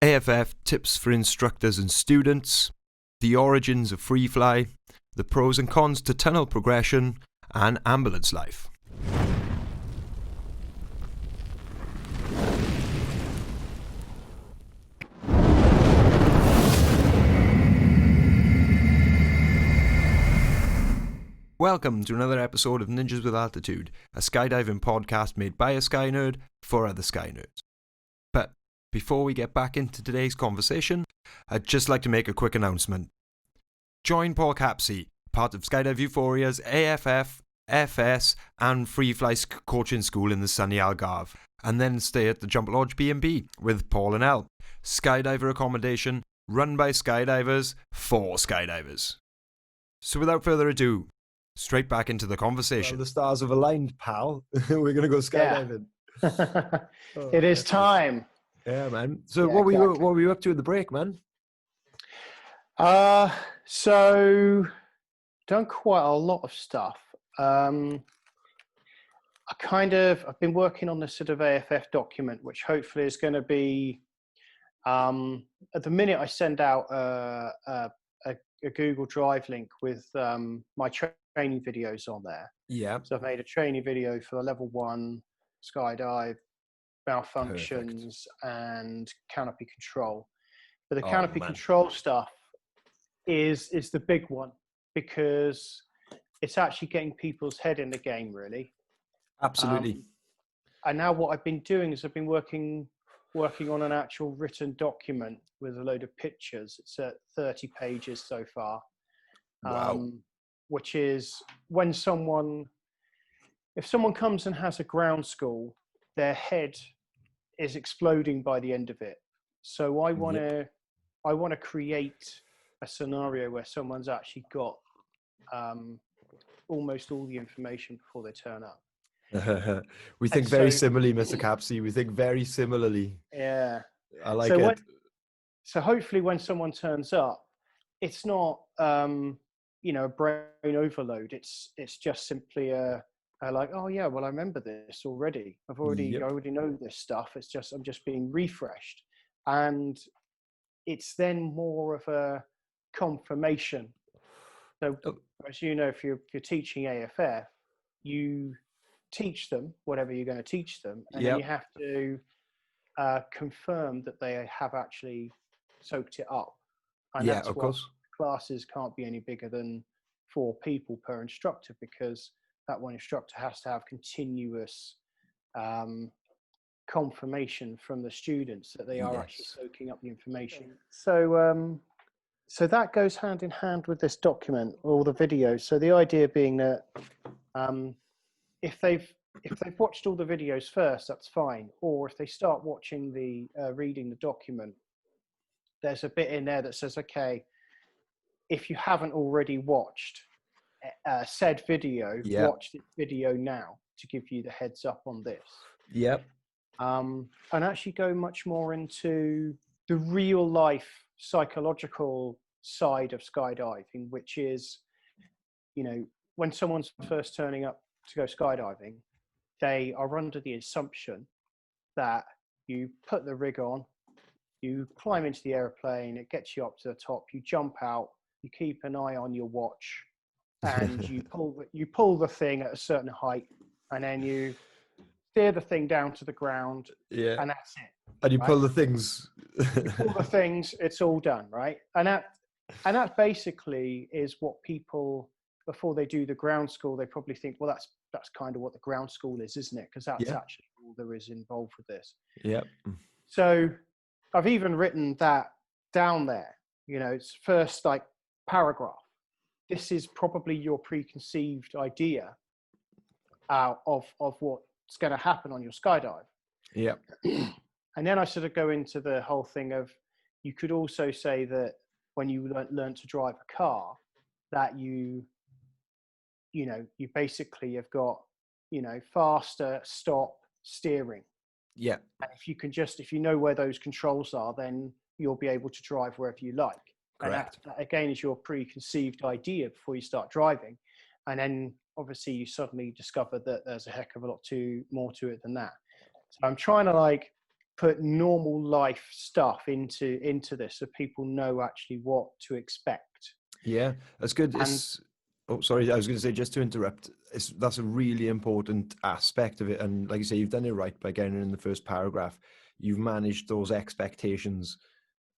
AFF tips for instructors and students, the origins of Freefly, the pros and cons to tunnel progression, and ambulance life. Welcome to another episode of Ninjas with Altitude, a skydiving podcast made by a sky nerd for other sky nerds. But before we get back into today's conversation, I'd just like to make a quick announcement. Join Paul Capsey, part of Skydive Euphoria's AFF, FS and Freefly coaching school in the sunny Algarve, and then stay at the Jump Lodge B&B with Paul and Elle, Skydiver accommodation run by skydivers for skydivers. So without further ado, straight back into the conversation. Well, the stars have aligned, pal. We're going to go skydiving. Yeah. It is time. Yeah, man. So Yeah, what exactly. were you up to in the break, man? So done quite a lot of stuff. I've been working on this sort of AFF document, which hopefully is going to be, at the minute I send out a Google Drive link with my training videos on there. Yeah. So I've made a training video for level 1 skydive, malfunctions, and canopy control. But the canopy control stuff is the big one, because it's actually getting people's head in the game, really. Absolutely. And now what I've been doing is I've been working on an actual written document with a load of pictures. It's at 30 pages so far. Wow. Which is when if someone comes and has a ground school, their head is exploding by the end of it. So I want to create a scenario where someone's actually got almost all the information before they turn up. We think very similarly, Mr. Capsey. We think very similarly. Yeah. I like it. So hopefully when someone turns up, it's not a brain overload. It's just simply like, oh yeah, well I remember this already. I already know this stuff. I'm just being refreshed, and it's then more of a confirmation. So as you know, if you're teaching AFF, you teach them whatever you're going to teach them, and then you have to confirm that they have actually soaked it up. And that's of what course. Classes can't be any bigger than 4 people per instructor, because that one instructor has to have continuous confirmation from the students that they are actually soaking up the information. So that goes hand in hand with this document, all the videos. So the idea being that if they've watched all the videos first, that's fine. Or if they start watching reading the document, there's a bit in there that says, okay, if you haven't already watched said video, watch this video now to give you the heads up on this. Yep. And actually go much more into the real life psychological side of skydiving, which is, when someone's first turning up to go skydiving, they are under the assumption that you put the rig on, you climb into the airplane, it gets you up to the top, you jump out, you keep an eye on your watch, and you pull the thing at a certain height, and then you steer the thing down to the ground, and that's it. And you pull the things. You pull the things, it's all done, right? And that basically is what people, before they do the ground school, they probably think, well, that's kind of what the ground school is, isn't it? Because that's actually all there is involved with this. Yeah. So I've even written that down there. It's first like paragraph. This is probably your preconceived idea of what's going to happen on your skydive. Yeah. And then I sort of go into the whole thing of, you could also say that when you learn to drive a car, that you basically have got, faster, stop, steering. Yeah. And if you know where those controls are, then you'll be able to drive wherever you like. Correct. And that again is your preconceived idea before you start driving. And then obviously you suddenly discover that there's a heck of a lot more to it than that. So I'm trying to put normal life stuff into this, so people know actually what to expect. Yeah, that's good. And Oh, sorry, I was going to say, just to interrupt, that's a really important aspect of it. And like you say, you've done it right by getting it in the first paragraph. You've managed those expectations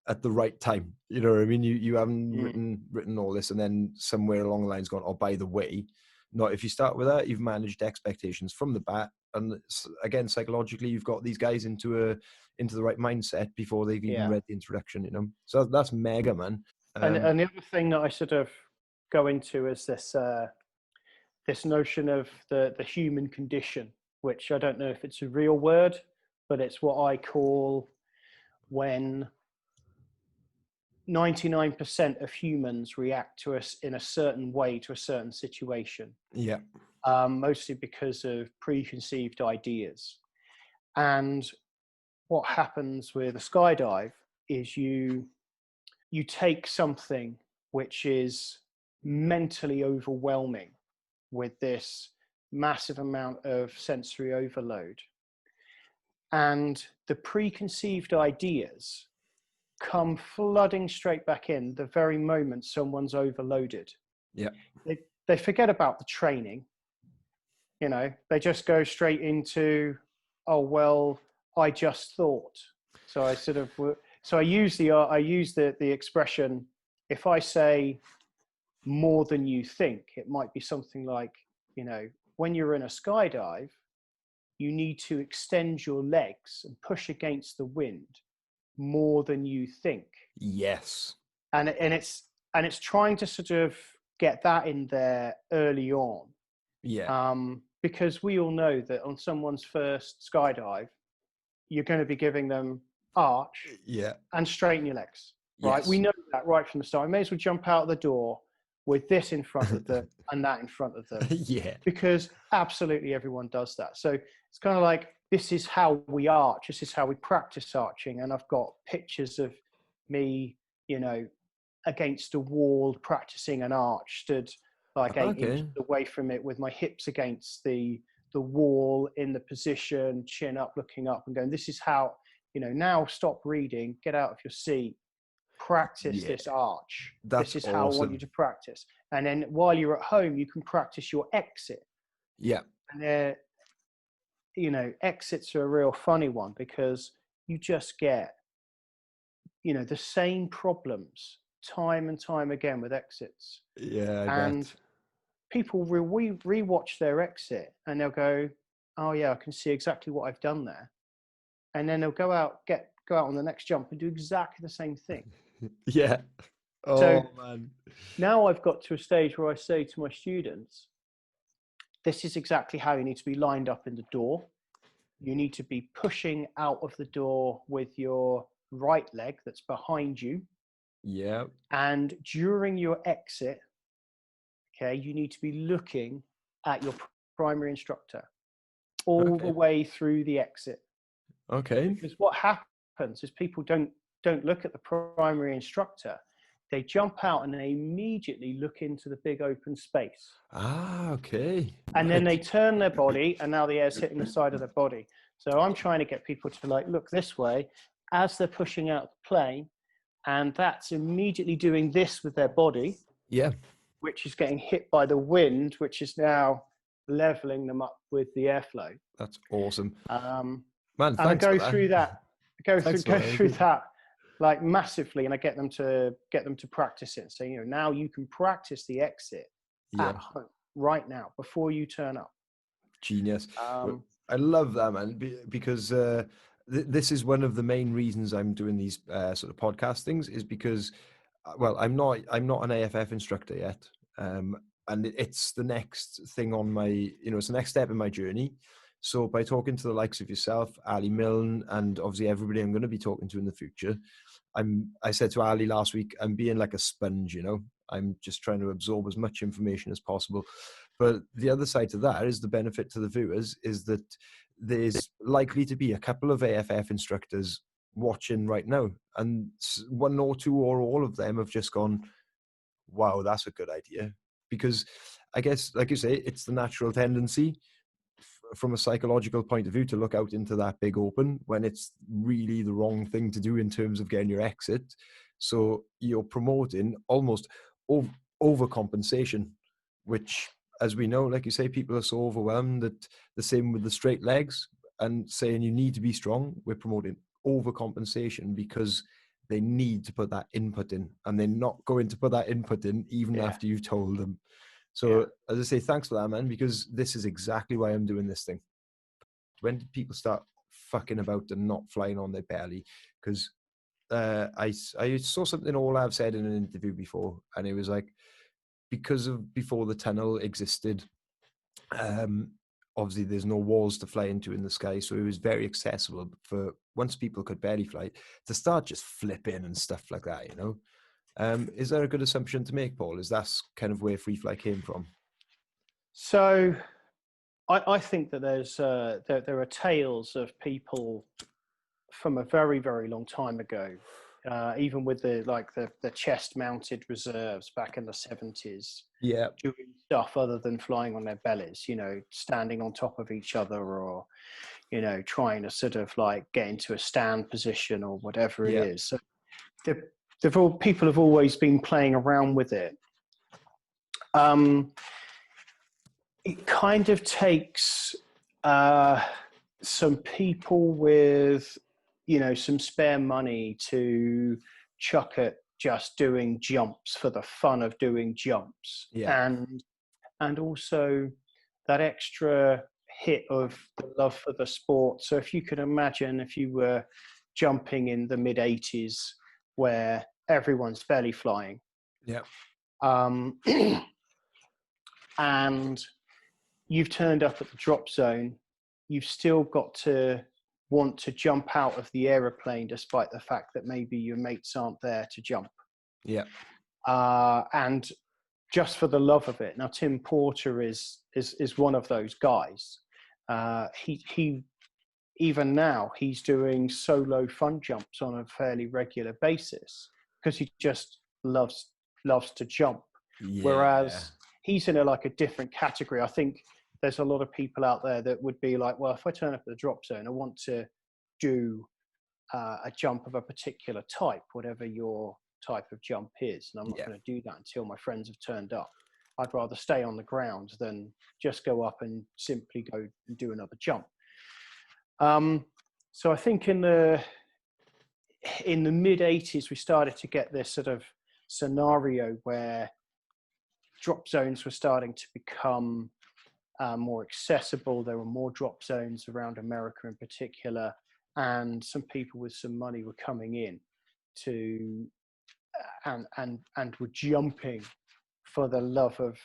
at the right time. You know what I mean? You haven't written all this and then somewhere along the lines gone, oh, by the way. Not if you start with that, you've managed expectations from the bat. And again, psychologically, you've got these guys into the right mindset before they've even read the introduction, you know? So that's mega, man. And the other thing that I sort of go into is this this notion of the human condition, which I don't know if it's a real word, but it's what I call when 99% of humans react to us in a certain way to a certain situation. Yeah. Mostly because of preconceived ideas. And what happens with a skydive is you take something which is mentally overwhelming with this massive amount of sensory overload, and the preconceived ideas come flooding straight back in the very moment someone's overloaded. Yeah. They forget about the training. You know, they just go straight into, oh, well, I just thought. So I use the expression, if I say more than you think, it might be something like, you know, when you're in a skydive, you need to extend your legs and push against the wind more than you think. Yes. And it's trying to sort of get that in there early on. Yeah. Because we all know that on someone's first skydive, you're going to be giving them arch and straighten your legs, right? Yes. We know that right from the start. I may as well jump out the door with this in front of them and that in front of them. Yeah. Because absolutely everyone does that. So it's kind of like, this is how we arch. This is how we practice arching. And I've got pictures of me, you know, against a wall practicing an arch, stood like 8 inches away from it with my hips against the wall in the position, chin up, looking up and going, this is how, you know, now stop reading, get out of your seat, practice this arch. This is how I want you to practice. And then while you're at home, you can practice your exit. Yeah. And you know, exits are a real funny one because you just get, you know, the same problems time and time again with exits. Yeah, and people rewatch their exit and they'll go, oh yeah, I can see exactly what I've done there. And then they'll go out on the next jump and do exactly the same thing. Yeah. Oh, so man. Now I've got to a stage where I say to my students, this is exactly how you need to be lined up in the door. You need to be pushing out of the door with your right leg that's behind you. Yeah. And during your exit, okay, you need to be looking at your primary instructor all the way through the exit. Okay. Because what happens is people don't look at the primary instructor. They jump out and they immediately look into the big open space. Ah, okay. And then they turn their body and now the air's hitting the side of their body. So I'm trying to get people to like look this way as they're pushing out the plane, and that's immediately doing this with their body. Yeah. Which is getting hit by the wind, which is now leveling them up with the airflow. That's awesome. Man, thanks. And I go for that. through that. Go through that like massively, and I get them to practice it. So, you know, now you can practice the exit at home right now before you turn up. Genius. I love that, man, because this is one of the main reasons I'm doing these sort of podcast things, is because, well, I'm not an AFF instructor yet, and it's the next thing on my, you know, it's the next step in my journey. So by talking to the likes of yourself, Ali Milne, and obviously everybody I'm going to be talking to in the future, I said to Ali last week, I'm being like a sponge, you know. I'm just trying to absorb as much information as possible. But the other side to that is the benefit to the viewers is that there's likely to be a couple of AFF instructors watching right now, and one or two or all of them have just gone, wow, that's a good idea. Because I guess, like you say, it's the natural tendency from a psychological point of view to look out into that big open when it's really the wrong thing to do in terms of getting your exit. So you're promoting almost overcompensation, which, as we know, like you say, people are so overwhelmed that the same with the straight legs and saying you need to be strong. We're promoting overcompensation because they need to put that input in, and they're not going to put that input in even after you've told them. So as I say, thanks for that, man, because this is exactly why I'm doing this thing. When did people start fucking about and not flying on their belly? Because I saw something all I've said in an interview before, and it was like, because of before the tunnel existed, obviously there's no walls to fly into in the sky, so it was very accessible for once people could belly fly to start just flipping and stuff like that, you know. Is that a good assumption to make, Paul? Is that kind of where Freefly came from? So I think that there are tales of people from a very, very long time ago, even with the chest mounted reserves back in the 70s, doing stuff other than flying on their bellies, you know, standing on top of each other, or, you know, trying to sort of like get into a stand position or whatever it is. So people have always been playing around with it. It kind of takes some people with, you know, some spare money to chuck at just doing jumps for the fun of doing jumps, and also that extra hit of the love for the sport. So if you could imagine if you were jumping in the mid 80s where everyone's belly flying, and you've turned up at the drop zone, you've still got to want to jump out of the aeroplane despite the fact that maybe your mates aren't there to jump. And just for the love of it. Now, Tim Porter is one of those guys. He even now, he's doing solo fun jumps on a fairly regular basis because he just loves to jump. Whereas he's in a different category. I think there's a lot of people out there that would be like, well, if I turn up at the drop zone, I want to do a jump of a particular type, whatever your type of jump is. And I'm not going to do that until my friends have turned up. I'd rather stay on the ground than just go up and simply go and do another jump. So I think in the mid 80s, we started to get this sort of scenario where drop zones were starting to become more accessible. There were more drop zones around America in particular, and some people with some money were coming in to and were jumping for the love of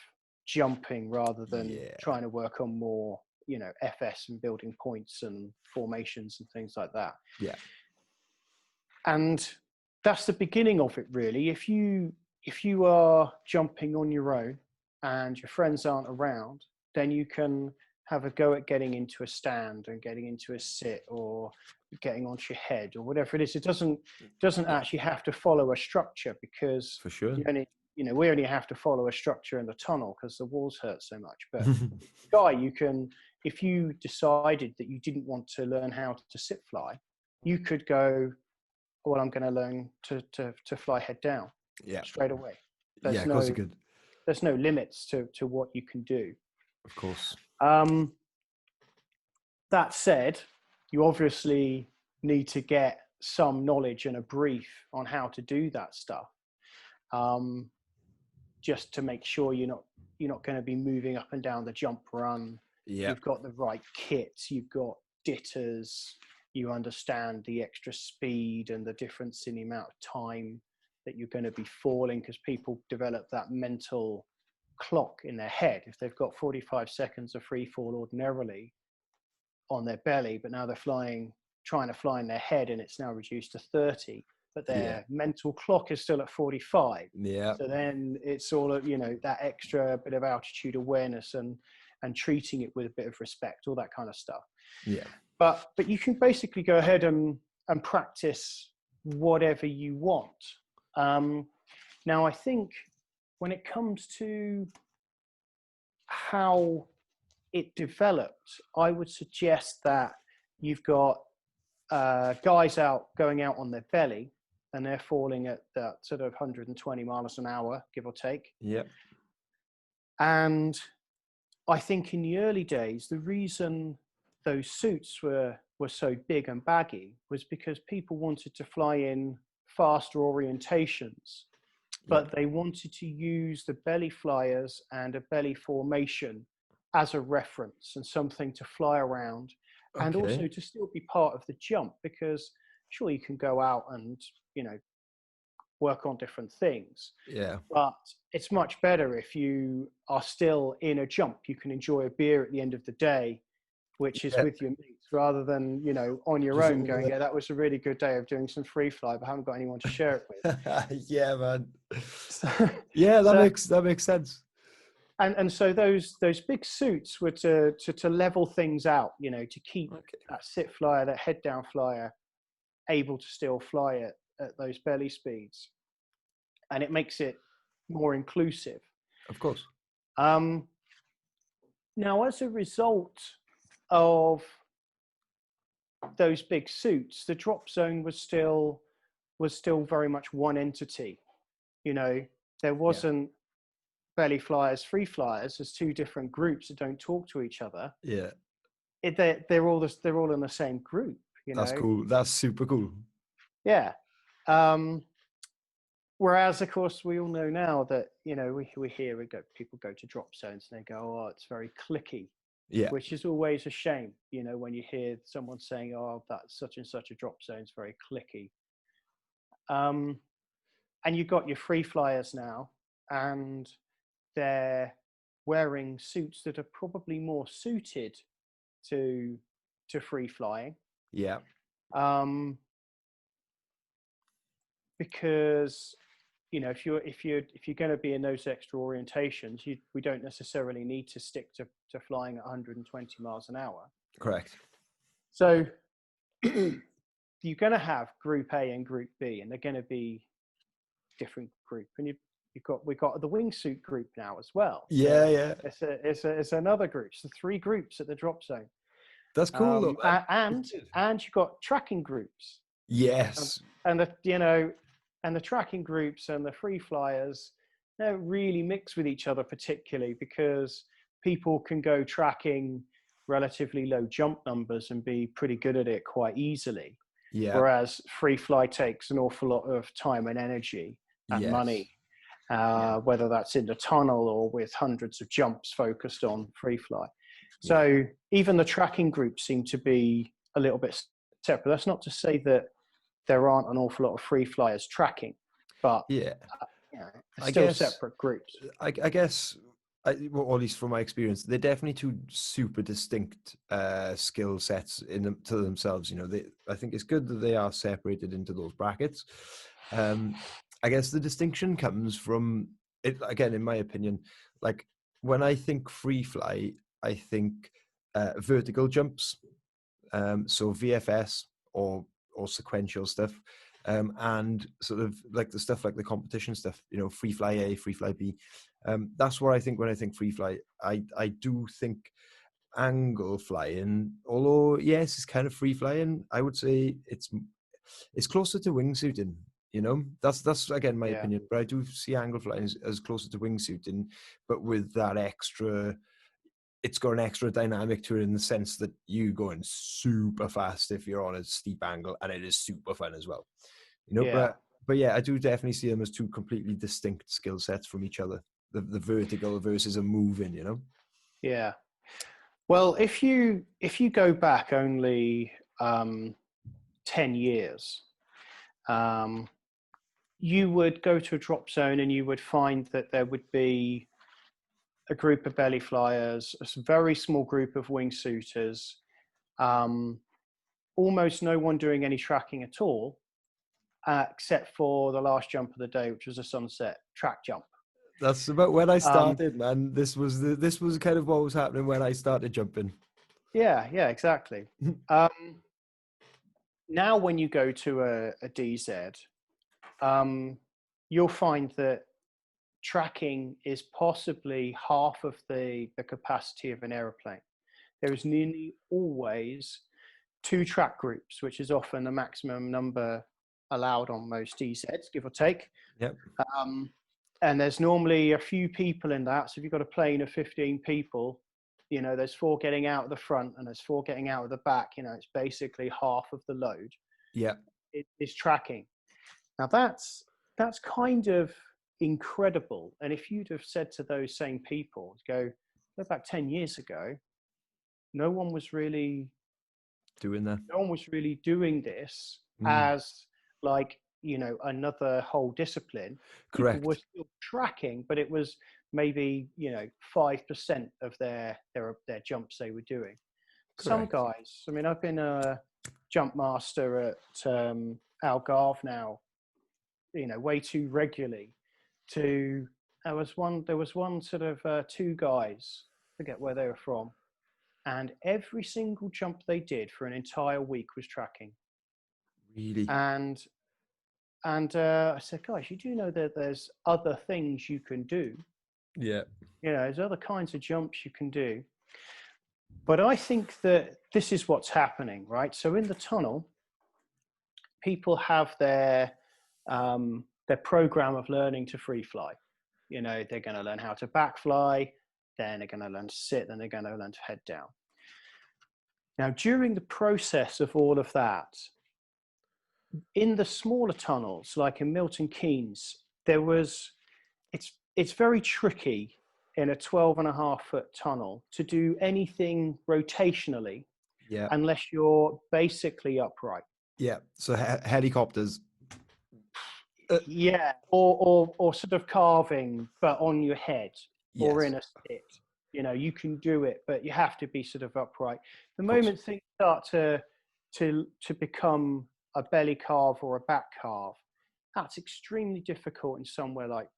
jumping rather than trying to work on more, you know, FS and building points and formations and things like that. And that's the beginning of it, really. If you are jumping on your own and your friends aren't around, then you can have a go at getting into a stand and getting into a sit or getting onto your head or whatever it is. It doesn't actually have to follow a structure, because for sure, we only have to follow a structure in the tunnel because the walls hurt so much. But Guy, you can, if you decided that you didn't want to learn how to sit fly, you could go, well, I'm going to learn to fly head down straight away. Of course you could. There's no limits to what you can do. Of course. That said, you obviously need to get some knowledge and a brief on how to do that stuff, just to make sure you're not going to be moving up and down the jump run. You've got the right kit, you've got ditters, you understand the extra speed and the difference in the amount of time that you're going to be falling, because people develop that mental clock in their head. If they've got 45 seconds of free fall ordinarily on their belly, but now they're trying to fly in their head, and it's now reduced to 30, but their mental clock is still at 45. So then it's all of, you know, that extra bit of altitude awareness and treating it with a bit of respect, all that kind of stuff. But you can basically go ahead and practice whatever you want. Now, I think when it comes to how it developed, I would suggest that you've got guys going out on their belly, and they're falling at that sort of 120 miles an hour, give or take. Yeah. And I think in the early days, the reason those suits were so big and baggy was because people wanted to fly in faster orientations, but they wanted to use the belly flyers and a belly formation as a reference and something to fly around, and also to still be part of the jump, because sure, you can go out and, you know, work on different things. Yeah. But it's much better if you are still in a jump. You can enjoy a beer at the end of the day, which is with your mates, rather than, you know, on your own going, yeah, that was a really good day of doing some free fly, but I haven't got anyone to share it with. Yeah, man. Yeah, that makes sense. And so those big suits were to level things out, you know, to keep that sit flyer, that head down flyer, able to still fly it at those belly speeds, and it makes it more inclusive. Of course. Now, as a result of those big suits, the drop zone was still very much one entity. You know, there wasn't belly flyers, free flyers as two different groups that don't talk to each other. Yeah. They're all in the same group. You know, that's cool. That's super cool. Yeah. Whereas, of course, we all know now that, you know, people go to drop zones and they go, oh, it's very clicky. Yeah. Which is always a shame, you know, when you hear someone saying, oh, that's such and such a drop zone is very clicky. And you've got your free flyers now, and they're wearing suits that are probably more suited to free flying. Yeah. Because, you know, if you're going to be in those extra orientations, we don't necessarily need to stick to flying at 120 miles an hour. Correct. So you're going to have Group A and Group B, and they're going to be different group. And we've got the wingsuit group now as well. Yeah, so yeah. It's another group. So 3 groups at the drop zone. That's cool. And you've got tracking groups. Yes. And the tracking groups and the free flyers don't really mix with each other particularly, because people can go tracking relatively low jump numbers and be pretty good at it quite easily. Yeah. Whereas free fly takes an awful lot of time and energy and money, whether that's in the tunnel or with hundreds of jumps focused on free fly. So even the tracking groups seem to be a little bit separate. That's not to say that there aren't an awful lot of free flyers tracking, but still separate groups. I guess, well, at least from my experience, they're definitely 2 super distinct skill sets to themselves. You know, I think it's good that they are separated into those brackets. I guess the distinction comes from it, again, in my opinion, like when I think free fly, I think vertical jumps, so VFS or sequential stuff, and sort of like the stuff like the competition stuff, you know, free fly A, free fly B. That's what I think when I think free fly. I do think angle flying, although yes, it's kind of free flying, I would say it's closer to wingsuiting. You know, that's again my opinion, but I do see angle flying as closer to wingsuiting, but with that extra. It's got an extra dynamic to it in the sense that you going super fast if you're on a steep angle, and it is super fun as well. You know, but yeah, I do definitely see them as 2 completely distinct skill sets from each other. The vertical versus a moving, you know. Yeah. Well, if you go back only 10 years, you would go to a drop zone and you would find that there would be a group of belly flyers, a very small group of wingsuiters, almost no one doing any tracking at all, except for the last jump of the day, which was a sunset track jump. That's about when I started, man. This was kind of what was happening when I started jumping. Yeah, exactly. Now, when you go to a DZ, you'll find that tracking is possibly half of the capacity of an aeroplane. There is nearly always 2 track groups, which is often the maximum number allowed on most EZs, give or take. Yep. And there's normally a few people in that. So if you've got a plane of 15 people, you know, there's 4 getting out of the front and there's 4 getting out of the back. You know, it's basically half of the load. Yeah. It is tracking. Now that's kind of incredible. And if you'd have said to those same people, go back 10 years ago, no one was really doing that. No one was really doing this as like, you know, another whole discipline. Correct. People were still tracking, but it was maybe, you know, 5% of their jumps they were doing. Correct. Some guys, I mean, I've been a jump master at Algarve now, you know, way too regularly. There was one sort of 2 guys, forget where they were from, and every single jump they did for an entire week was tracking. Really? And I said, guys, you do know that there's other things you can do. Yeah. You know, there's other kinds of jumps you can do. But I think that this is what's happening, right? So in the tunnel, people have their program of learning to free fly. You know, they're going to learn how to back fly, then they're going to learn to sit, then they're going to learn to head down. Now, during the process of all of that, in the smaller tunnels, like in Milton Keynes, it's very tricky in a 12.5-foot tunnel to do anything rotationally, unless you're basically upright. Yeah, so helicopters. Yeah, or sort of carving, but on your head, or in a sit. You know, you can do it, but you have to be sort of upright. The moment things start to become a belly carve or a back carve, that's extremely difficult in somewhere like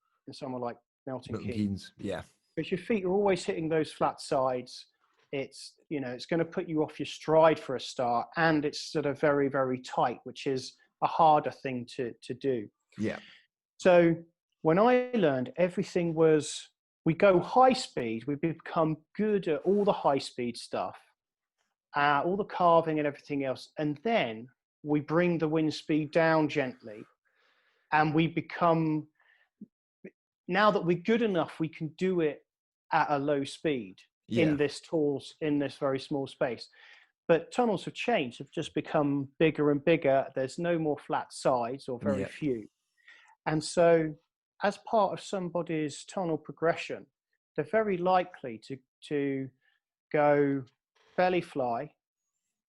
Milton Keynes. Yeah, because your feet are always hitting those flat sides. It's, you know, it's going to put you off your stride for a start, and it's sort of very, very tight, which is a harder thing to do. Yeah. So when I learned, everything was, we go high speed, we become good at all the high speed stuff, all the carving and everything else. And then we bring the wind speed down gently, and we become, now that we're good enough, we can do it at a low speed in this very small space. But tunnels have changed, have just become bigger and bigger. There's no more flat sides, or very few. And so as part of somebody's tunnel progression, they're very likely to go belly fly,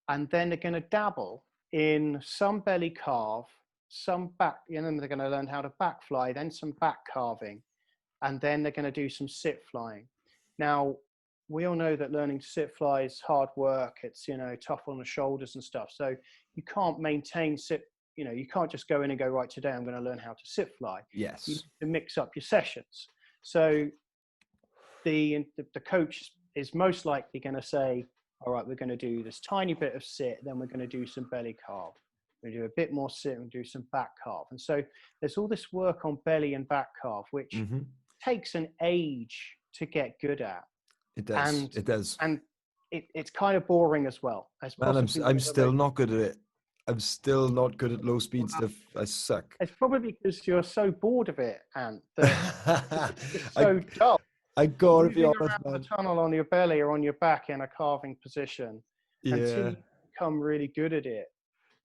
and then they're going to dabble in some belly carve, some back, and then they're going to learn how to back fly, then some back carving, and then they're going to do some sit flying. Now, we all know that learning to sit fly is hard work. It's, you know, tough on the shoulders and stuff. So you can't maintain sit, you know, you can't just go in and go, right, today I'm going to learn how to sit fly. Yes. You need to mix up your sessions. So the coach is most likely going to say, all right, we're going to do this tiny bit of sit, then we're going to do some belly carve. We're going to do a bit more sit and do some back carve. And so there's all this work on belly and back carve, which takes an age to get good at. It does. It does. And it's kind of boring as well. Man, I'm still not good at it. I'm still not good at low speed stuff. I suck. It's probably because you're so bored of it, Ant, that it's so dull. I gotta be honest, man. The tunnel on your belly or on your back in a carving position until you become really good at it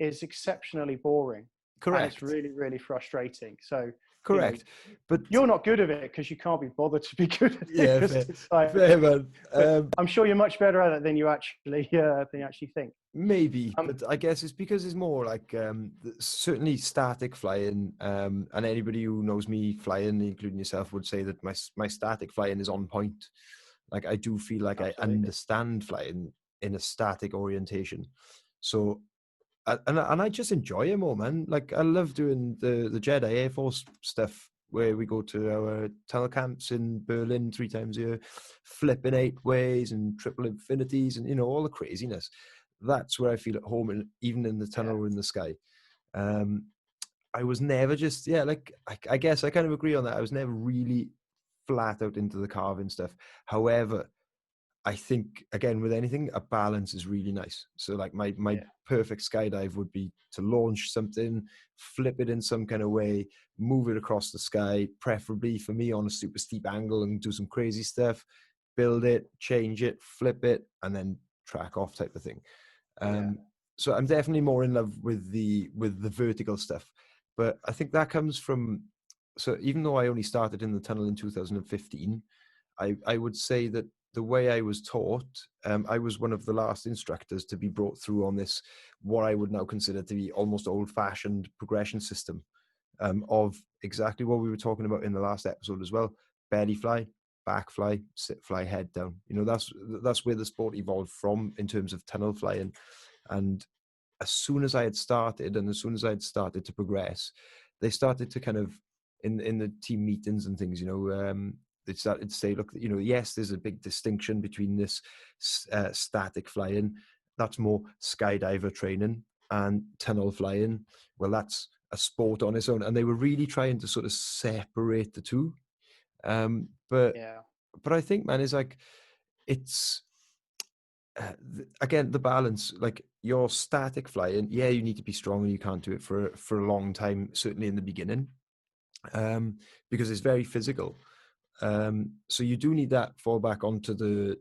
is exceptionally boring. Correct. And it's really, really frustrating. So correct, you know, but you're not good at it because you can't be bothered to be good at it. Yeah, fair, man. I'm sure you're much better at it than you actually think. Maybe, but I guess it's because it's more like certainly static flying. And anybody who knows me flying, including yourself, would say that my static flying is on point. Like I do feel like I understand flying in a static orientation. So. And I just enjoy it more, man. Like I love doing the Jedi Air Force stuff where we go to our tunnel camps in Berlin 3 times a year, flipping 8 ways and triple infinities and, you know, all the craziness. That's where I feel at home, even in the tunnel or in the sky. I was never just, like, I guess I kind of agree on that. I was never really flat out into the carving stuff. However, I think, again, with anything, a balance is really nice. So like my perfect skydive would be to launch something, flip it in some kind of way, move it across the sky, preferably for me on a super steep angle, and do some crazy stuff, build it, change it, flip it, and then track off type of thing. So I'm definitely more in love with the vertical stuff. But I think that comes from, so even though I only started in the tunnel in 2015, I would say that the way I was taught, I was one of the last instructors to be brought through on this, what I would now consider to be almost old-fashioned progression system, of exactly what we were talking about in the last episode as well. Belly fly, back fly, sit fly, head down. You know, that's where the sport evolved from in terms of tunnel flying. And as soon as I had started, and as soon as I had started to progress, they started to kind of, in the team meetings and things, you know, they started to say, look, you know, yes, there's a big distinction between this static flying, that's more skydiver training, and tunnel flying, well, that's a sport on its own. And they were really trying to sort of separate the two. But I think, man, is like, it's, again, the balance. Like, your static flying, yeah, you need to be strong, and you can't do it for a long time, certainly in the beginning, because it's very physical. So you do need that fall back onto the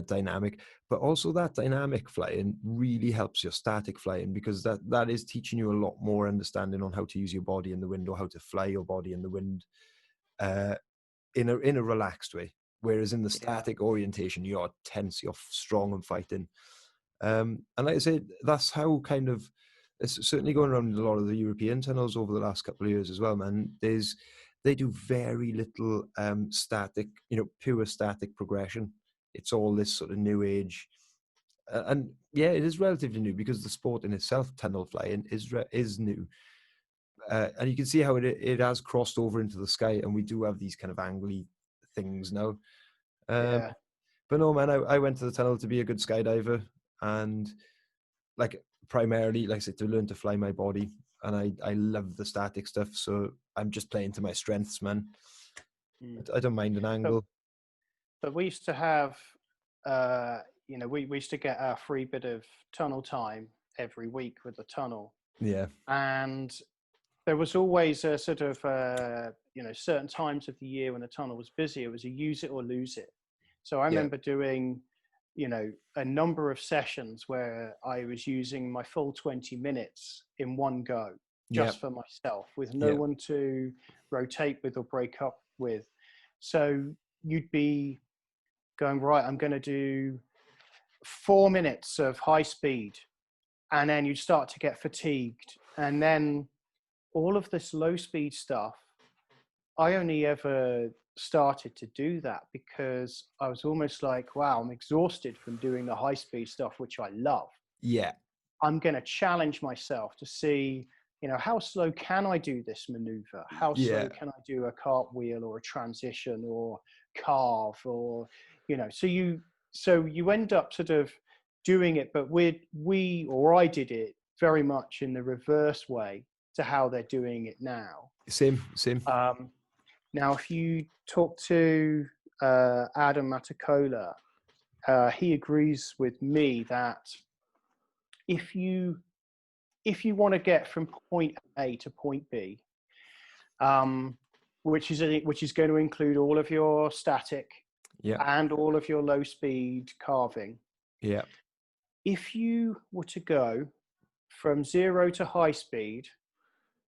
dynamic, but also that dynamic flying really helps your static flying, because that is teaching you a lot more understanding on how to use your body in the wind, or how to fly your body in the wind in a relaxed way. Whereas in the static orientation, you're tense, you're strong and fighting. And like I said, that's how kind of, it's certainly going around a lot of the European tunnels over the last couple of years as well, man. They do very little static, you know, pure static progression. It's all this sort of new age. And yeah, it is relatively new, because the sport in itself, tunnel flying, is new. And you can see how it has crossed over into the sky, and we do have these kind of angly things now. But no, man, I went to the tunnel to be a good skydiver, and like, primarily, like I said, to learn to fly my body. And I love the static stuff, so I'm just playing to my strengths, man. I don't mind an angle. But we used to have, you know, we used to get our free bit of tunnel time every week with the tunnel. Yeah. And there was always a sort of, you know, certain times of the year when the tunnel was busy. It was a use it or lose it. So I remember doing, you know, a number of sessions where I was using my full 20 minutes in one go, just for myself, with no one to rotate with or break up with. So you'd be going, right, I'm going to do 4 minutes of high speed, and then you'd start to get fatigued. And then all of this low speed stuff, I only ever started to do that because I was almost like, wow, I'm exhausted from doing the high speed stuff, which I love. Yeah. I'm going to challenge myself to see, you know, how slow can I do this maneuver? How slow can I do a cartwheel or a transition or carve, or, you know, so you end up sort of doing it, but I did it very much in the reverse way to how they're doing it now. Same. Now, if you talk to Adam Matacola, he agrees with me that if you want to get from point A to point B, which is going to include all of your static and all of your low speed carving. Yeah. If you were to go from 0 to high speed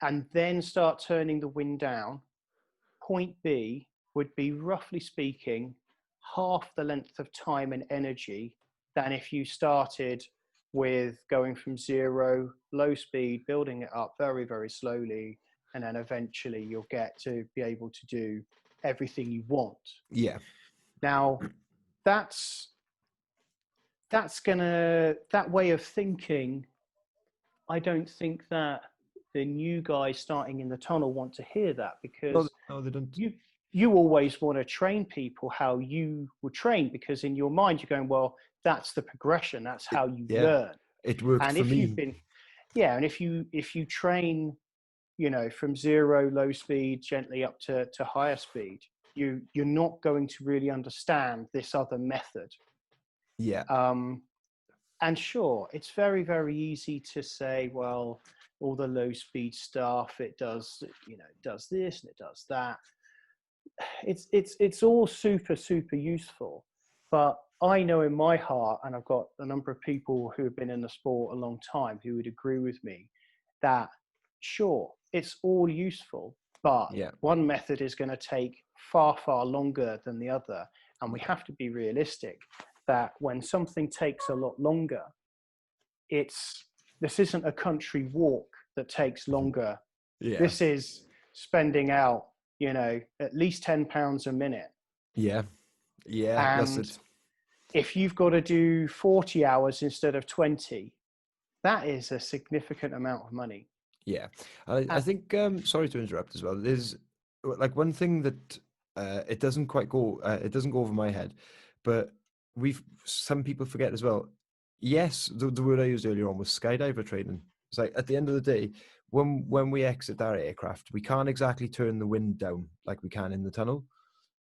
and then start turning the wind down, point B would be, roughly speaking, half the length of time and energy than if you started with going from 0, low speed, building it up very, very slowly, and then eventually you'll get to be able to do everything you want. Yeah. Now, that way of thinking, I don't think that the new guys starting in the tunnel want to hear that, because no, they don't. You always want to train people how you were trained, because in your mind you're going, well, that's the progression, that's how you learn. It worked and for if me. you've been and if you train, you know, from 0 low speed gently up to higher speed, you're not going to really understand this other method. Yeah. And sure, it's very, very easy to say, well, all the low speed stuff, it does, it does this and it does that. It's all super, super useful. But I know in my heart, and I've got a number of people who have been in the sport a long time who would agree with me that, sure, it's all useful, but one method is going to take far, far longer than the other. And we have to be realistic that when something takes a lot longer, this isn't a country walk that takes longer. Yeah. This is spending out, at least £10 a minute. Yeah. And that's it. If you've got to do 40 hours instead of 20, that is a significant amount of money. Yeah. I think, sorry to interrupt as well. There's like one thing that it doesn't quite go, it doesn't go over my head, but some people forget as well. Yes, the word I used earlier on was skydiver training. It's like at the end of the day, when we exit our aircraft, we can't exactly turn the wind down like we can in the tunnel.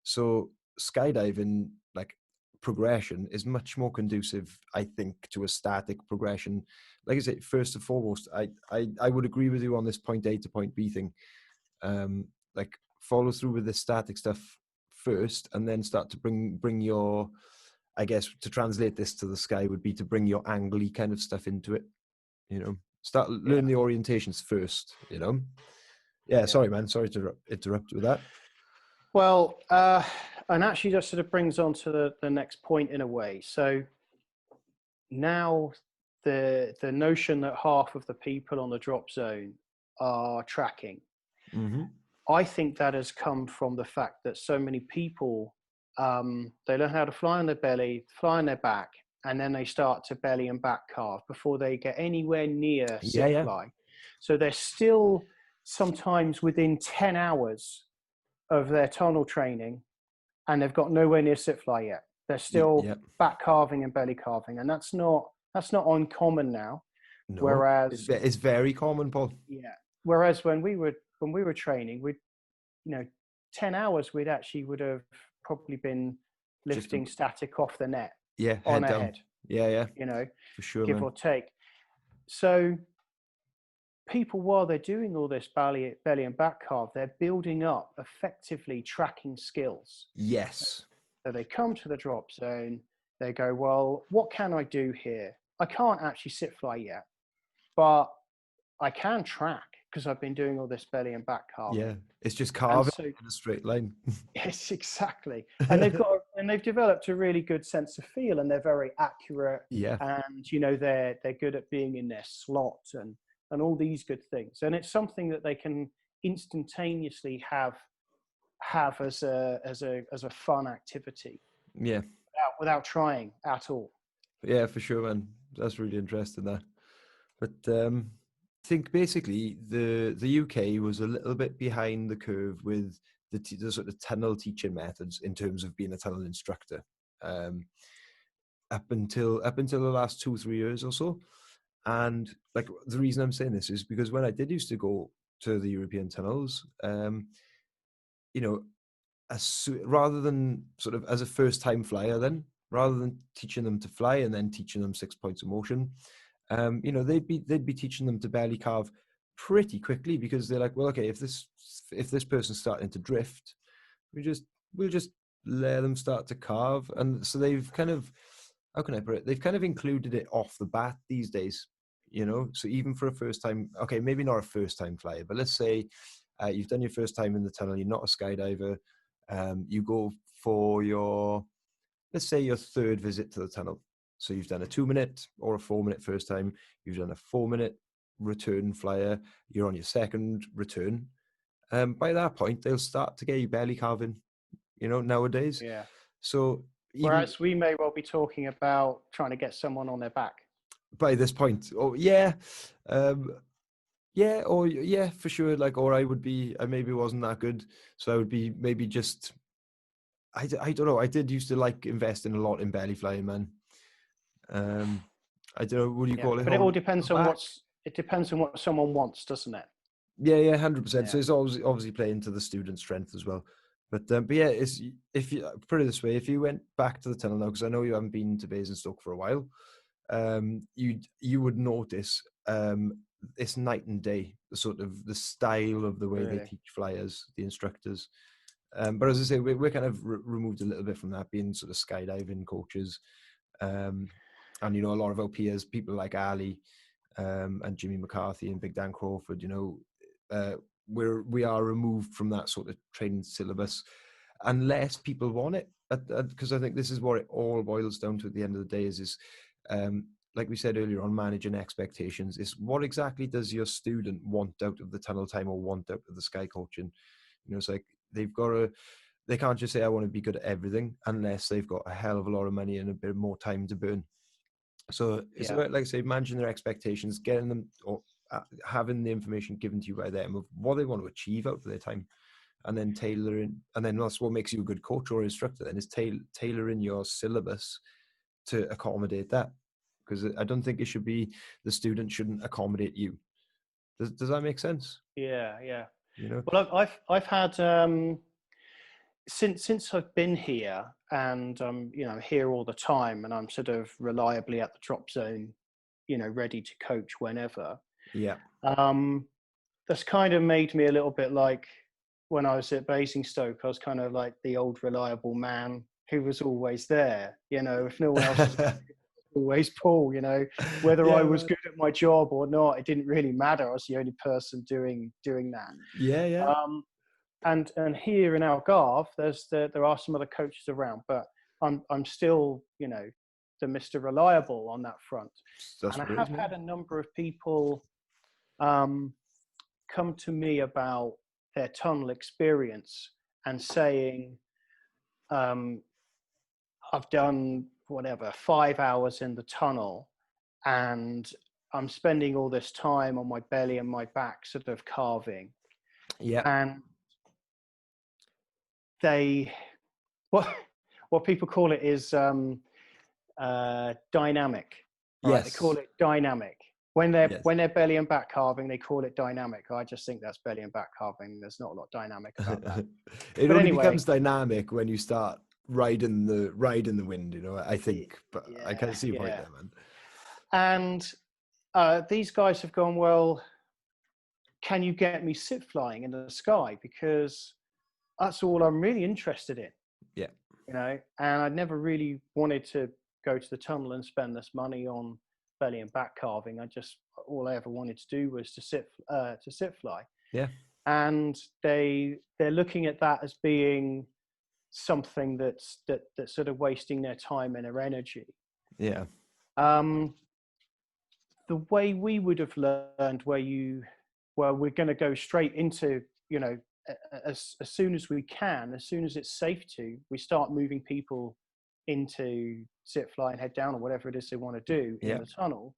So skydiving, like progression, is much more conducive, I think, to a static progression. Like I say, first and foremost, I would agree with you on this point A to point B thing. Like follow through with the static stuff first, and then start to bring your, I guess, to translate this to the sky would be to bring your angly kind of stuff into it. Start learn the orientations first. Sorry, man. Sorry to interrupt with that. Well, and actually that sort of brings on to the next point in a way. So now the notion that half of the people on the drop zone are tracking, I think that has come from the fact that so many people, they learn how to fly on their belly, fly on their back, and then they start to belly and back carve before they get anywhere near sit fly. So they're still sometimes within 10 hours of their tunnel training, and they've got nowhere near sit fly yet. They're still back carving and belly carving, and that's not uncommon now. No, whereas it's very common, Paul. Yeah. Whereas when we were training, 10 hours would have probably been lifting static off the net. Yeah, on head our down. head. Yeah. For sure, give man. or take. So people, while they're doing all this belly and back carve, they're building up effectively tracking skills. Yes. So they come to the drop zone, they go, well, what can I do here? I can't actually sit fly yet, but I can track because I've been doing all this belly and back carving. Yeah, it's just carving in a straight line. Yes, exactly. And they've developed a really good sense of feel, and they're very accurate. Yeah. And they're good at being in their slot and all these good things. And it's something that they can instantaneously have as a fun activity. Yeah. Without trying at all. Yeah, for sure, man. That's really interesting, that. But I think basically the UK was a little bit behind the curve with the sort of tunnel teaching methods in terms of being a tunnel instructor. Up until the last 2-3 years or so. And like the reason I'm saying this is because when I did used to go to the European tunnels, rather than sort of as a first-time flyer, then rather than teaching them to fly and then teaching them 6 points of motion, they'd be teaching them to belly carve pretty quickly, because they're like, well, okay, if this person's starting to drift, we'll just let them start to carve. And so they've kind of, how can I put it? They've kind of included it off the bat these days, So even for a first time, okay, maybe not a first time flyer, but let's say you've done your first time in the tunnel, you're not a skydiver, you go for let's say your third visit to the tunnel. So you've done a 2-minute or a 4-minute first time, you've done a 4-minute return flyer, you're on your second return. By that point, they'll start to get you belly carving, nowadays. Yeah. So whereas we may well be talking about trying to get someone on their back by this point. Oh yeah. For sure. Like, or I maybe wasn't that good. So I would be maybe just, I don't know. I did used to like investing a lot in belly flying, man. I don't know. What do you call it? But it all depends on what someone wants, doesn't it? Yeah, 100%. So it's obviously playing to the student strength as well. But yeah, it's, if you put it this way, if you went back to the tunnel now, because I know you haven't been to Basingstoke for a while, you would notice it's night and day, the sort of the style of the way they Really? teach flyers, the instructors. But as I say, we're kind of removed a little bit from that, being sort of skydiving coaches. And, you know, a lot of our peers, people like Ali and Jimmy McCarthy and Big Dan Crawford, you know, we are removed from that sort of training syllabus unless people want it. Because I think this is what it all boils down to at the end of the day is like we said earlier on, managing expectations is what exactly does your student want out of the tunnel time or want out of the sky coaching? You know, it's like they can't just say, I want to be good at everything unless they've got a hell of a lot of money and a bit more time to burn. So it's about, like I say, managing their expectations, getting them, or having the information given to you by them of what they want to achieve out of their time, and then tailoring, and then that's what makes you a good coach or instructor then, is tailoring your syllabus to accommodate that. Because I don't think it should be, the student shouldn't accommodate you. Does that make sense? Yeah. You know? Well, I've had since I've been here, and you know, here all the time, and I'm sort of reliably at the drop zone, you know, ready to coach whenever. Yeah. That's kind of made me a little bit like when I was at Basingstoke. I was kind of like the old reliable man who was always there. You know, if no one else was always Paul, you know, whether I was good at my job or not, it didn't really matter. I was the only person doing that. Yeah. And here in Algarve, there are some other coaches around, but I'm still, you know, the Mr. Reliable on that front. That's and what I have had a number of people come to me about their tunnel experience and saying, I've done whatever 5 hours in the tunnel, and I'm spending all this time on my belly and my back sort of carving. Yeah. And they, what people call it is dynamic. Right? Yes. They call it dynamic. When they're belly and back carving, they call it dynamic. I just think that's belly and back carving. There's not a lot dynamic about that. It only becomes dynamic when you start riding the wind, you know, I think. But I can see your point there, man. And these guys have gone, well, can you get me sit flying in the sky? Because that's all I'm really interested in. Yeah. You know, and I'd never really wanted to go to the tunnel and spend this money on belly and back carving. All I ever wanted to do was to sit fly. Yeah. And they're looking at that as being something that's sort of wasting their time and their energy. Yeah. The way we would have learned, we're going to go straight into, you know, as soon as we can, as soon as it's safe to, we start moving people into sit, fly, and head down, or whatever it is they want to do in the tunnel.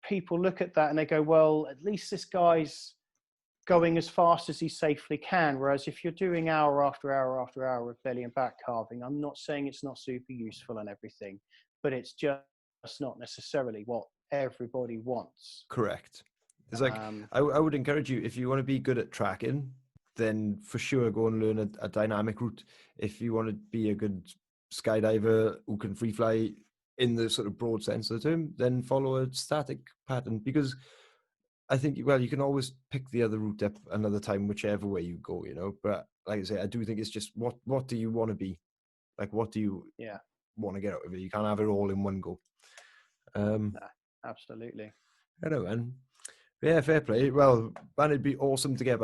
People look at that and they go, well, at least this guy's going as fast as he safely can. Whereas if you're doing hour after hour after hour of belly and back carving, I'm not saying it's not super useful and everything, but it's just not necessarily what everybody wants. Correct. It's like, I would encourage you, if you want to be good at tracking, then for sure go and learn a dynamic route. If you want to be a good skydiver who can free fly in the sort of broad sense of the term, then follow a static pattern, because I think, well, you can always pick the other route up another time, whichever way you go, you know. But like I say, I do think it's just what do you want to be? Like, what do you want to get out of it? You can't have it all in one go. Absolutely. I know, man. Yeah, fair play. Well, man, it'd be awesome to get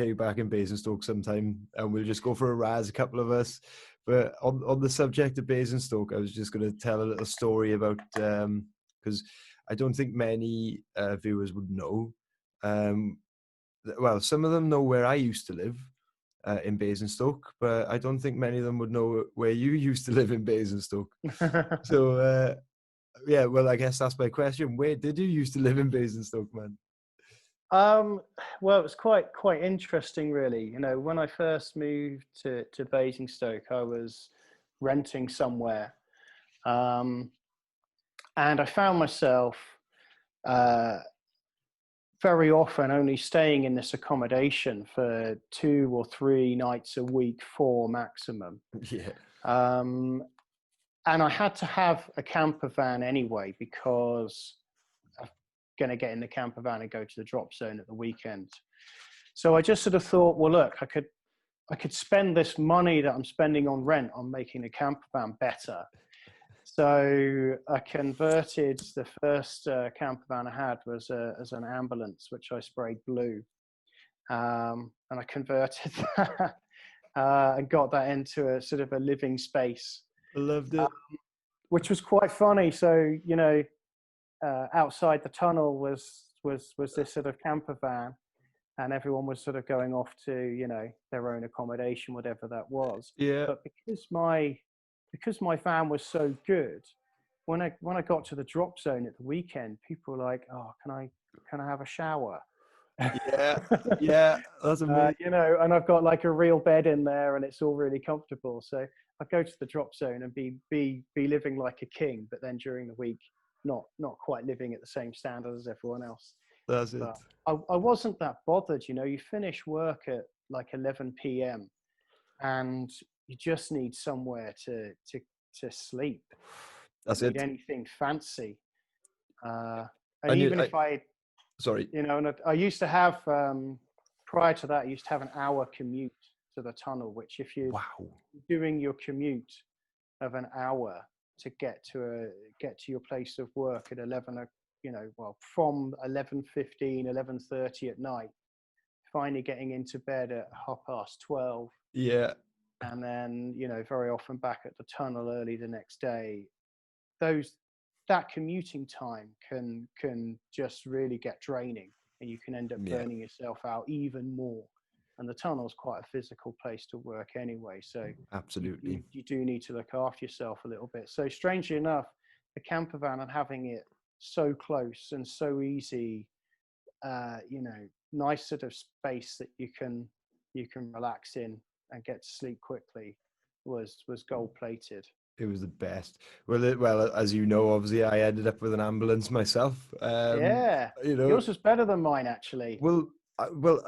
you back in Basingstoke sometime, and we'll just go for a raz, a couple of us. But on the subject of Basingstoke, I was just going to tell a little story about, because I don't think many viewers would know. Well, some of them know where I used to live in Basingstoke, but I don't think many of them would know where you used to live in Basingstoke. So, yeah, well, I guess that's my question. Where did you used to live in Basingstoke, man? Well, it was quite interesting, really. You know, when I first moved to Basingstoke, I was renting somewhere, and I found myself very often only staying in this accommodation for 2 or 3 nights a week, 4 maximum. Yeah. And I had to have a camper van anyway, because I'm going to get in the camper van and go to the drop zone at the weekend. So I just sort of thought, well, look, I could spend this money that I'm spending on rent on making the camper van better. So I converted the first camper van I had was as an ambulance, which I sprayed blue. And I converted that and got that into a sort of a living space. I loved it. Which was quite funny. So, you know, outside the tunnel was this sort of camper van, and everyone was sort of going off to, you know, their own accommodation, whatever that was. Yeah. But because my van was so good, when I got to the drop zone at the weekend, people were like, "Oh, can I have a shower?" Yeah, that's amazing. You know, and I've got like a real bed in there, and it's all really comfortable. So I go to the drop zone and be living like a king, but then during the week, not quite living at the same standard as everyone else. That's it. But I wasn't that bothered. You know, you finish work at like 11 p.m. and you just need somewhere to sleep. That's you it. Need anything fancy. Sorry. You know, and I used to have, prior to that, I used to have an hour commute to the tunnel, which if you're doing your commute of an hour to get to your place of work at 11, you know, well, from 11:15, 11:30 at night, finally getting into bed at 12:30. Yeah. And then, you know, very often back at the tunnel early the next day, that commuting time can just really get draining, and you can end up burning yourself out even more. And the tunnel's quite a physical place to work anyway, so absolutely you do need to look after yourself a little bit. So strangely enough, the camper van and having it so close and so easy, you know, nice sort of space that you can relax in and get to sleep quickly was gold plated. It was the best. Well, as you know, obviously, I ended up with an ambulance myself. Yeah, you know, yours was better than mine, actually. Well,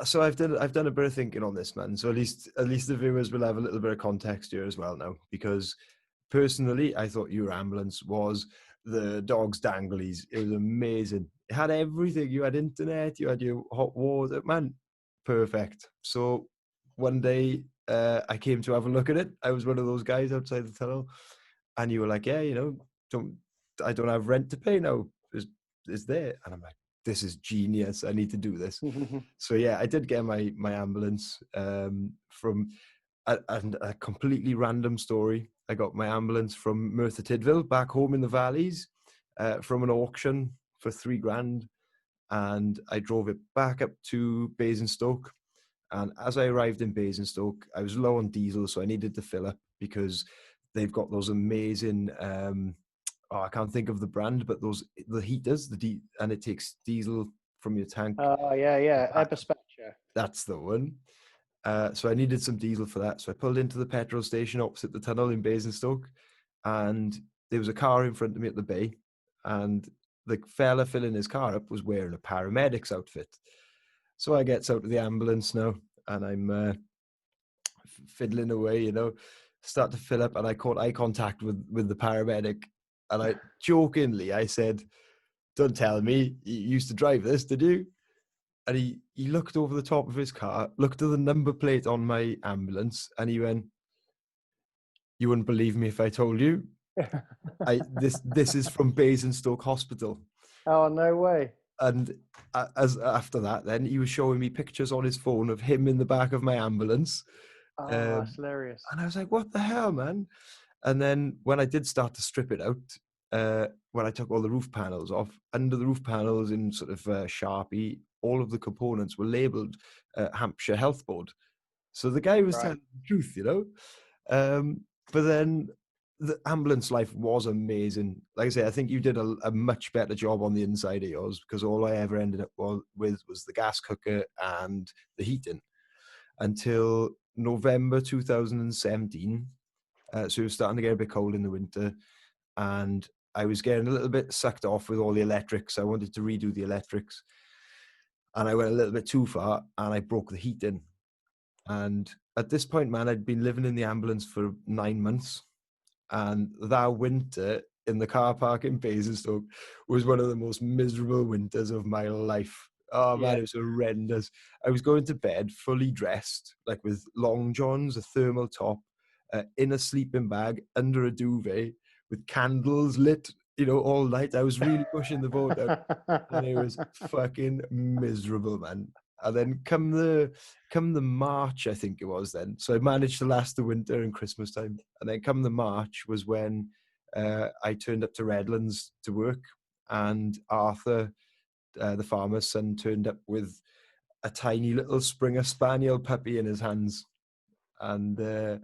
so I've done a bit of thinking on this, man. So at least the viewers will have a little bit of context here as well now, because personally, I thought your ambulance was the dog's danglies. It was amazing. It had everything. You had internet. You had your hot water, man. Perfect. So one day I came to have a look at it. I was one of those guys outside the tunnel, and you were like, "Yeah, you know, I don't have rent to pay now. Is there?" And I'm like, "This is genius. I need to do this." So yeah, I did get my ambulance from a completely random story. I got my ambulance from Merthyr Tydfil back home in the valleys from an auction for $3,000, and I drove it back up to Basingstoke. And as I arrived in Basingstoke, I was low on diesel, so I needed to fill up because they've got those amazing. I can't think of the brand, but the heaters, and it takes diesel from your tank. Oh yeah, Eberspacher. That's the one. So I needed some diesel for that. So I pulled into the petrol station opposite the tunnel in Basingstoke, and there was a car in front of me at the bay, and the fella filling his car up was wearing a paramedic's outfit. So I gets out of the ambulance now, and I'm fiddling away, you know, start to fill up, and I caught eye contact with the paramedic, and I jokingly I said, "Don't tell me you used to drive this, did you?" And he looked over the top of his car, looked at the number plate on my ambulance, and he went, "You wouldn't believe me if I told you. This is from Basingstoke Hospital." Oh, no way. And as after that, then he was showing me pictures on his phone of him in the back of my ambulance. Oh, that's hilarious. And I was like, "What the hell, man?" And then when I did start to strip it out, when I took all the roof panels off, under the roof panels in sort of Sharpie, all of the components were labelled Hampshire Health Board. So the guy was telling the truth, you know. But then the ambulance life was amazing. Like I say, I think you did a much better job on the inside of yours, because all I ever ended up with was the gas cooker and the heating until November 2017. So it was starting to get a bit cold in the winter, and I was getting a little bit sucked off with all the electrics. I wanted to redo the electrics. and I went a little bit too far, and I broke the heating. And at this point, man, I'd been living in the ambulance for 9 months, and that winter in the car park in Basingstoke was one of the most miserable winters of my life. Oh man, Yeah. it was horrendous. I was going to bed fully dressed, like with long johns, a thermal top, in a sleeping bag, under a duvet, with candles lit, all night. I was really pushing the boat out, and it was fucking miserable, man. And then come the March, I think it was then. So I managed to last the winter and Christmas time. And then come the March was when I turned up to Redlands to work, and Arthur, the farmer's son, turned up with a tiny little Springer Spaniel puppy in his hands. And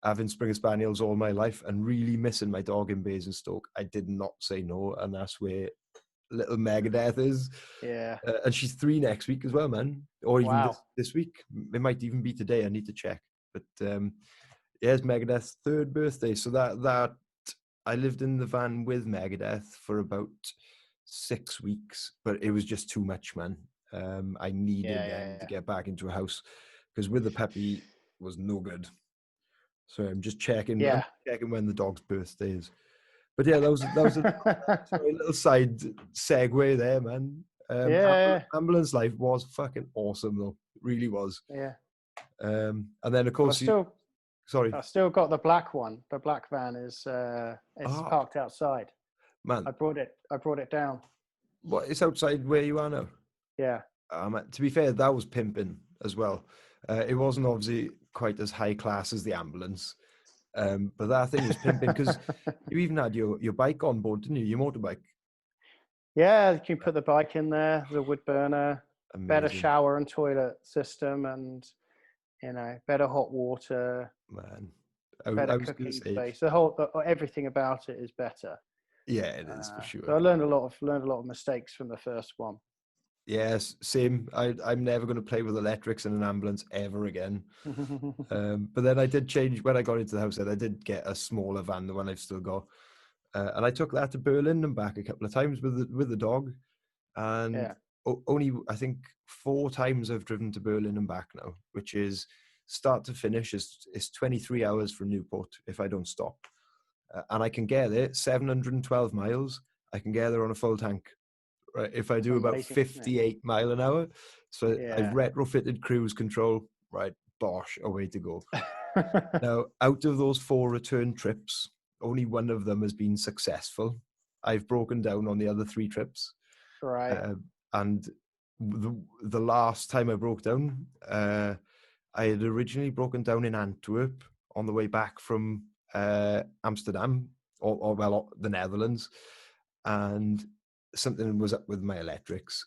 having Springer Spaniels all my life and really missing my dog in Basingstoke, I did not say no. And that's where little Megadeth is. Yeah. And she's 3 next week as well, man. Or even Wow. this week. It might even be today. I need to check. But yeah, it's Megadeth's 3rd birthday. So that I lived in the van with Megadeth for about 6 weeks, but it was just too much, man. I needed them to get back into a house, because with the puppy was no good. So I'm just checking. Yeah. I'm checking when the dog's birthday is. But yeah, that was a little side segue there, man. Ambulance life was fucking awesome, though. It really was. Yeah. And then, of course, I've still got the black one. The black van is parked outside. Man, I brought it down. What? It's outside where you are now? Yeah. To be fair, that was pimping as well. It wasn't obviously quite as high class as the ambulance. But that thing was pimping, because you even had your bike on board, didn't you? Your motorbike. Yeah, you can put the bike in there, the wood burner, Amazing. better shower and toilet system, and better hot water. Man, better cooking space. Everything about it is better. Yeah, it is for sure. So I learned a lot of mistakes from the first one. Yes, same. I'm never going to play with electrics in an ambulance ever again. But then I did change when I got into the house. I did get a smaller van, the one I've still got, and I took that to Berlin and back a couple of times with the dog. And only I think 4 times I've driven to Berlin and back now, which is start to finish is 23 hours from Newport if I don't stop, and I can get there 712 miles. I can get there on a full tank. Right, if I do about 58 mile an hour. So I've retrofitted cruise control. Right, bosh, away to go. Now, out of those 4 return trips, only one of them has been successful. I've broken down on the other 3 trips. Right. And the last time I broke down, I had originally broken down in Antwerp on the way back from Amsterdam, or the Netherlands, and something was up with my electrics.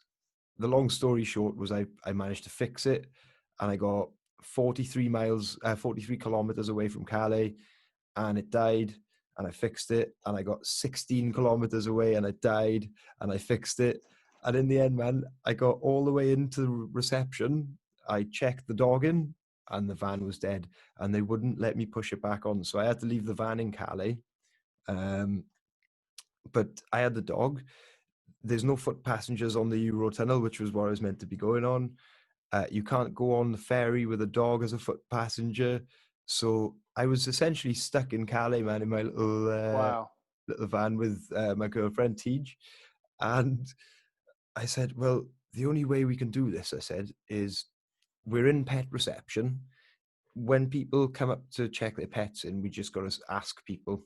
The long story short was I managed to fix it, and I got 43 kilometers away from Calais, and it died, and I fixed it, and I got 16 kilometers away, and it died, and I fixed it. And in the end, man, I got all the way into reception. I checked the dog in, and the van was dead, and they wouldn't let me push it back on. So I had to leave the van in Calais. But I had the dog. There's no foot passengers on the Eurotunnel, which was what I was meant to be going on. You can't go on the ferry with a dog as a foot passenger. So I was essentially stuck in Calais, man, in my little van with my girlfriend, Tej. And I said, well, the only way we can do this, I said, is we're in pet reception. When people come up to check their pets in, we just got to ask people,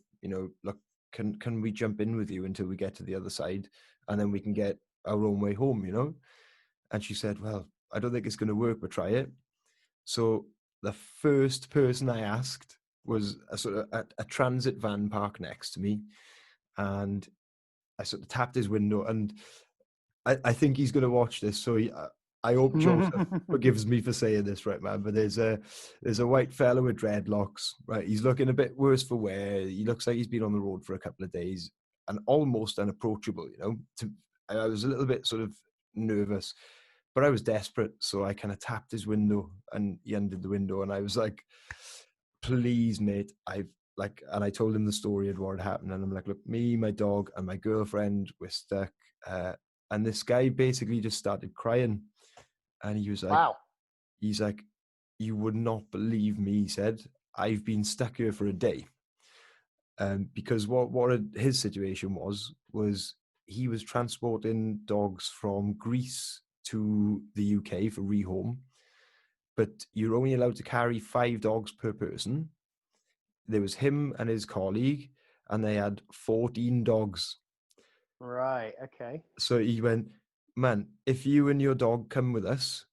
look, can we jump in with you until we get to the other side, and then we can get our own way home, And she said, well, I don't think it's going to work, but try it. So the first person I asked was a transit van parked next to me, and I sort of tapped his window, and I think he's going to watch this, so I hope Joseph forgives me for saying this, right, man? But there's a white fella with dreadlocks, right? He's looking a bit worse for wear. He looks like he's been on the road for a couple of days, and almost unapproachable, I was a little bit sort of nervous, but I was desperate, so I kind of tapped his window, and he undid the window, and I was like, please, mate, and I told him the story of what had happened, and I'm like, look, me, my dog, and my girlfriend, we're stuck. And this guy basically just started crying. And he was like, Wow. he's like, you would not believe me, he said. I've been stuck here for a day. Because what his situation was he was transporting dogs from Greece to the UK for rehome, but you're only allowed to carry 5 dogs per person. There was him and his colleague, and they had 14 dogs. Right. Okay. So he went, man, if you and your dog come with us,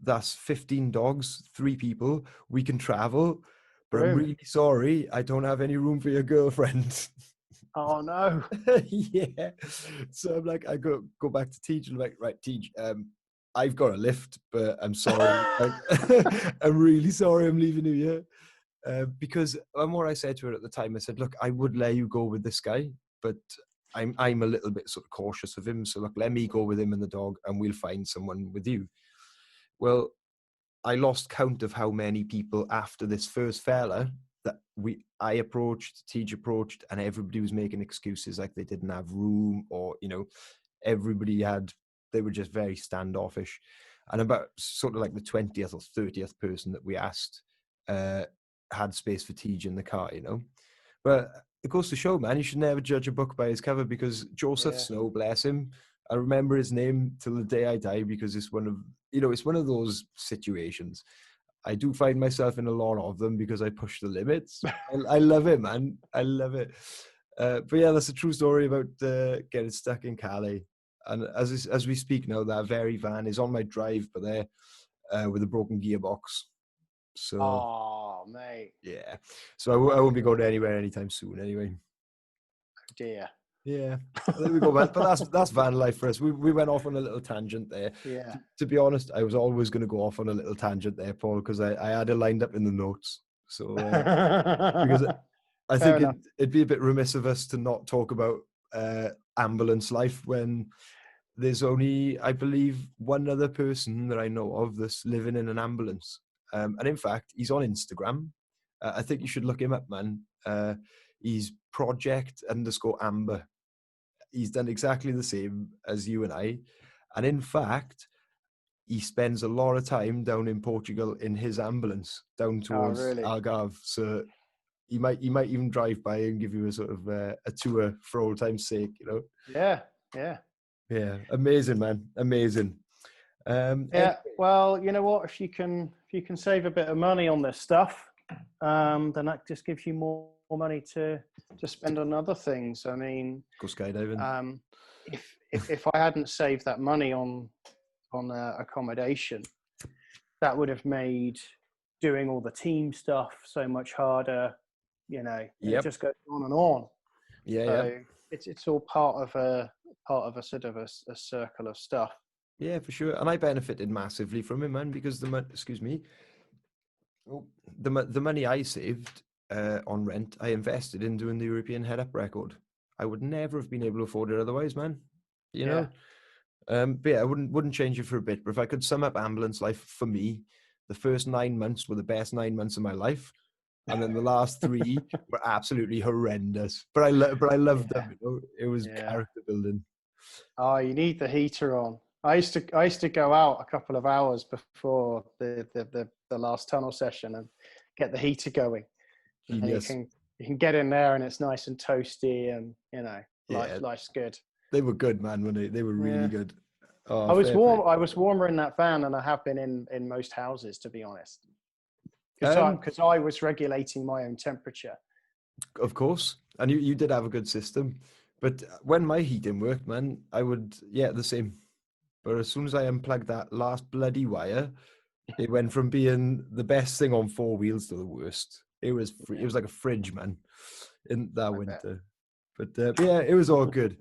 that's 15 dogs, 3 people. We can travel, but I'm Room. really sorry, I don't have any room for your girlfriend. Oh no. Yeah. So I'm like, I go back to Teach, and I'm like, right, Teach, I've got a lift, but I'm sorry. Like, I'm really sorry I'm leaving you here. Because what I said to her at the time, I said, look, I would let you go with this guy, but I'm a little bit sort of cautious of him. So look, let me go with him and the dog, and we'll find someone with you. Well, I lost count of how many people after this first fella that I approached, Tej approached, and everybody was making excuses like they didn't have room, or they were just very standoffish. And about sort of like the 20th or 30th person that we asked had space for Tej in the car, But it goes to show, man, you should never judge a book by its cover, because Joseph Snow, bless him, I remember his name till the day I die, because it's one of those situations. I do find myself in a lot of them because I push the limits. I love it, man. I love it. But yeah, that's a true story about getting stuck in Calais. And as we speak now, that very van is on my drive, but there with a broken gearbox. So, oh, mate. Yeah. So I won't be going anywhere anytime soon anyway. Oh, dear. Yeah. There we go, man. But that's van life for us. We went off on a little tangent there. Yeah. To be honest, I was always going to go off on a little tangent there, Paul, because I had it lined up in the notes. So because I think it'd be a bit remiss of us to not talk about ambulance life when there's only, I believe, one other person that I know of that's living in an ambulance. And in fact, he's on Instagram. I think you should look him up, man. He's project_amber. He's done exactly the same as you and I. And in fact, he spends a lot of time down in Portugal in his ambulance down towards Algarve. So he might even drive by and give you a sort of a tour for old time's sake, Yeah. Yeah, amazing, man, amazing. Anyway. Well, you know what? If you can save a bit of money on this stuff, then that just gives you more money to spend on other things. I mean, go skydiving. If I hadn't saved that money on accommodation, that would have made doing all the team stuff so much harder. It just goes on and on. So it's all part of a sort of a circle of stuff. Yeah, for sure. And I benefited massively from it, man, because the money I saved on rent, I invested in doing the European head-up record. I would never have been able to afford it otherwise, man. But yeah, I wouldn't change it for a bit. But if I could sum up ambulance life for me, the first 9 months were the best 9 months of my life, and then the last 3 were absolutely horrendous. But I loved them. It was character building. Oh, you need the heater on. I used to go out a couple of hours before the last tunnel session and get the heater going. Genius. And you can get in there and it's nice and toasty, and life's good. They were good, man. When they were really good. Oh, I was warm. I was warmer in that van than I have been in most houses, to be honest. Because I was regulating my own temperature. Of course, and you did have a good system. But when my heating worked, man, I would the same. But as soon as I unplugged that last bloody wire, it went from being the best thing on 4 wheels to the worst. It was it was like a fridge, man, in that winter. But yeah, it was all good.